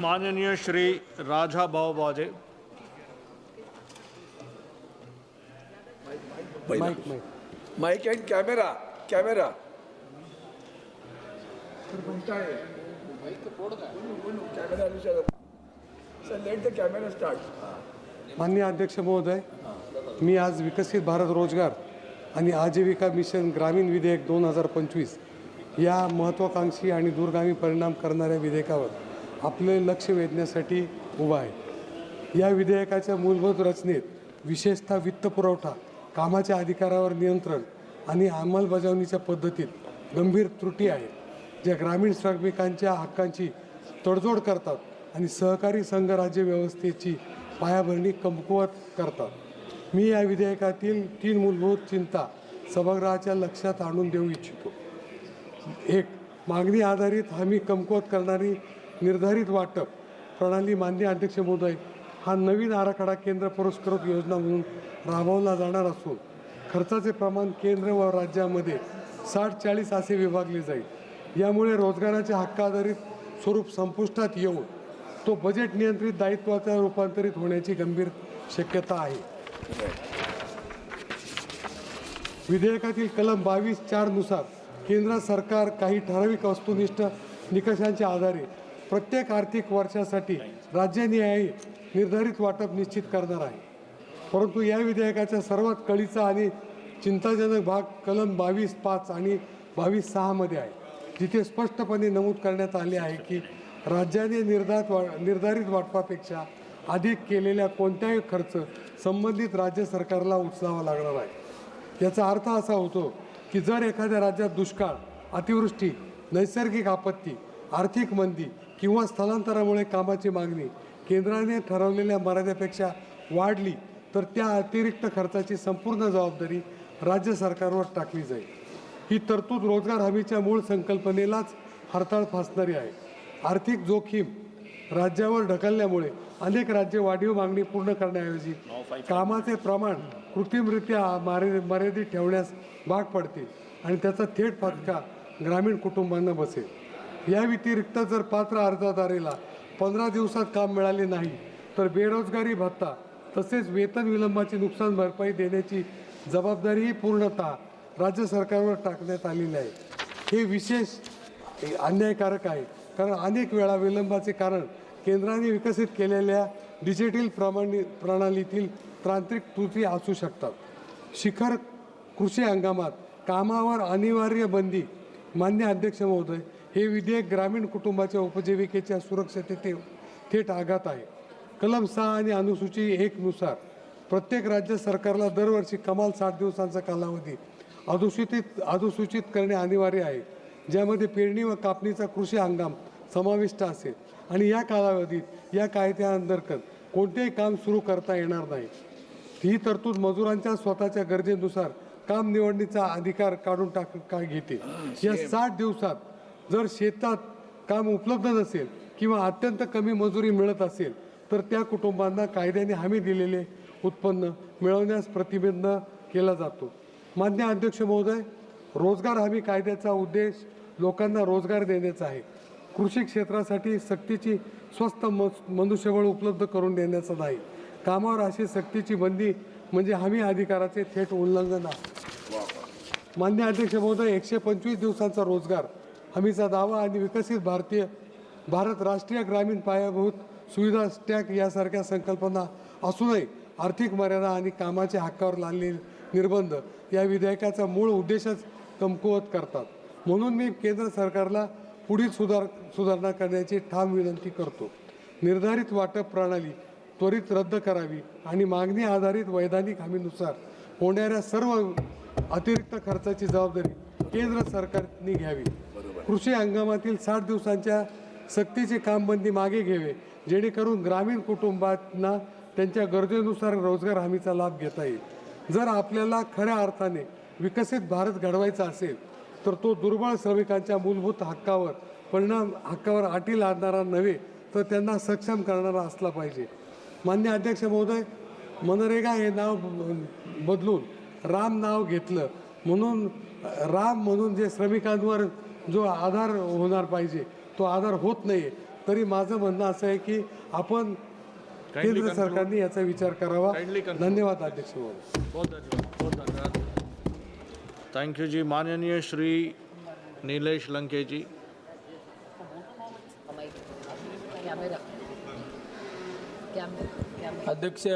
माननीय Shri Raja Bhau Baje. Mike and camera camera let the camera start. माननीय अध्यक्ष महोदय, मी आज विकसित भारत रोजगार आणि आजीविका मिशन ग्रामीण विधेयक 2025 या महत्त्वाकांक्षी आणि दूरगामी परिणाम करणाऱ्या विधेयकावर आपले लक्ष वेधण्यासाठी उभा आहे. या विधेयकाच्या मूलभूत रचनेत विशेषतः वित्तपुरवठा, कामाच्या अधिकारावर नियंत्रण आणि अंमलबजावणीच्या पद्धतीत गंभीर त्रुटी आहेत, ज्या ग्रामीण श्रमिकांच्या हक्कांची तडजोड करतात आणि सहकारी संघराज्य व्यवस्थेची पायाभरणी कमकुवत करतात. मी या विधेयकातील 3 मूलभूत चिंता सभागृहाच्या लक्षात आणून देऊ इच्छितो. 1. मागणी आधारित हमी कमकुवत करणारी निर्धारित वाटप प्रणाली. माननीय अध्यक्ष महोदय, हा नवीन आराखडा केंद्र पुरस्कृत योजना म्हणून राबवला जाणार असून खर्चाचे प्रमाण केंद्र व राज्यामध्ये 60-40 असे विभागले जाईल. यामुळे रोजगाराच्या हक्क आधारित स्वरूप संपुष्टात येऊन तो बजेट नियंत्रित दायित्वाचा रूपांतरित होण्याची गंभीर शक्यता आहे. विधेयकातील कलम 22(4) नुसार केंद्र सरकार काही ठराविक वस्तुनिष्ठ निकषांच्या आधारे प्रत्येक आर्थिक वर्षासाठी राज्यनिहाय निर्धारित वाटप निश्चित करणार आहे. परंतु या विधेयकाचा सर्वात कळीचा आणि चिंताजनक भाग कलम 22(5) आणि 22(6) मध्ये आहे, जिथे स्पष्टपणे नमूद करण्यात आले आहे की राज्याने निर्धारित वाटपापेक्षा अधिक केलेल्या कोणत्याही खर्च संबंधित राज्य सरकारला उचलावा लागणार आहे. याचा अर्थ असा होतो की जर एखाद्या राज्यात दुष्काळ, अतिवृष्टी, नैसर्गिक आपत्ती, आर्थिक मंदी किंवा स्थलांतरामुळे कामाची मागणी केंद्राने ठरवलेल्या मर्यादेपेक्षा वाढली तर त्या अतिरिक्त खर्चाची संपूर्ण जबाबदारी राज्य सरकारवर टाकली जाईल. ही तरतूद रोजगार हमीच्या मूळ संकल्पनेलाच हरताळ फासणारी आहे. आर्थिक जोखीम राज्यावर ढकलल्यामुळे अनेक राज्ये वाढीव मागणी पूर्ण करण्याऐवजी कामाचे प्रमाण कृत्रिमरित्या मर्यादित ठेवण्यास भाग पडतील आणि त्याचा थेट फटका ग्रामीण कुटुंबांना बसेल. या व्यतिरिक्त जर पात्र अर्जदाराला 15 दिवसात काम मिळाले नाही तर बेरोजगारी भत्ता तसेच वेतन विलंबाची नुकसान भरपाई देण्याची जबाबदारीही पूर्णतः राज्य सरकारवर टाकण्यात आलेली आहे. हे विशेष अन्यायकारक आहे, कारण अनेक वेळा विलंबाचे कारण केंद्राने विकसित केलेल्या डिजिटल प्रणालीतील तांत्रिक त्रुटी असू शकतात. शिखर कृषी हंगामात कामावर अनिवार्य बंदी. मान्य अध्यक्ष महोदय, हे विधेयक ग्रामीण कुटुंबाच्या उपजीविकेच्या सुरक्षिततेवर थेट आघात आहे. कलम 6 आणि अनुसूची 1 नुसार प्रत्येक राज्य सरकारला दरवर्षी कमाल 60 दिवसांचा कालावधी अधिसूचित करणे अनिवार्य आहे, ज्यामध्ये पेरणी व कापणीचा कृषी हंगाम समाविष्ट असेल आणि या कालावधीत या कायद्याअंतर्गत कोणतेही काम सुरू करता येणार नाही. ही तरतूद मजुरांच्या स्वतःच्या गरजेनुसार काम निवडणीचा अधिकार काढून घेते. या 60 दिवसात जर शेतात काम उपलब्ध नसेल किंवा अत्यंत कमी मजुरी मिळत असेल तर त्या कुटुंबांना कायद्याने हमी दिलेले उत्पन्न मिळवण्यास प्रतिबंध केला जातो. मान्य अध्यक्ष महोदय, रोजगार हमी कायद्याचा उद्देश लोकांना रोजगार देण्याचा आहे. कृषी क्षेत्रासाठी सक्तीची स्वस्त मनुष्यबळ उपलब्ध करून देण्याचा नाही. कामावर अशी सक्तीची बंदी म्हणजे हमी अधिकाराचे थेट उल्लंघन आहे. मान्य अध्यक्ष महोदय, 125 दिवसांचा रोजगार हमीचा दावा आणि विकसित भारत राष्ट्रीय ग्रामीण पायाभूत सुविधा स्टॅक यासारख्या संकल्पना असूनही आर्थिक मर्यादा आणि कामाच्या हक्कावर लादलेले निर्बंध या विधेयकाचा मूळ उद्देशच कमकुवत करतात. म्हणून मी केंद्र सरकारला पुढील सुधारणा करण्याची ठाम विनंती करतो. निर्धारित वाटप प्रणाली त्वरित रद्द करावी आणि मागणी आधारित वैधानिक हमीनुसार होणाऱ्या सर्व अतिरिक्त खर्चाची जबाबदारी केंद्र सरकारने घ्यावी. कृषी हंगामातील 60 दिवसांच्या सक्तीचे कामबंदी मागे घ्यावे, जेणेकरून ग्रामीण कुटुंबांना त्यांच्या गरजेनुसार रोजगार हमीचा लाभ घेता येईल. जर आपल्याला खऱ्या अर्थाने विकसित भारत घडवायचा असेल तर तो दुर्बळ श्रमिकांच्या मूलभूत हक्कावर अटी लादणारा नव्हे तर त्यांना सक्षम करणारा असला पाहिजे. मान्य अध्यक्ष महोदय, मनरेगा हे नाव बदलून राम नाव घेतलं म्हणून जे श्रमिकांवर जो आधार होणार पाहिजे तो आधार होत नाही. तरी माझं म्हणणं असं आहे की आपण केंद्र सरकारने याचा विचार करावा. धन्यवाद अध्यक्ष महोदय. बहुत धन्यवाद. थैंक यू जी. माननीय श्री नीलेश लंके जी. कैमरा अध्यक्ष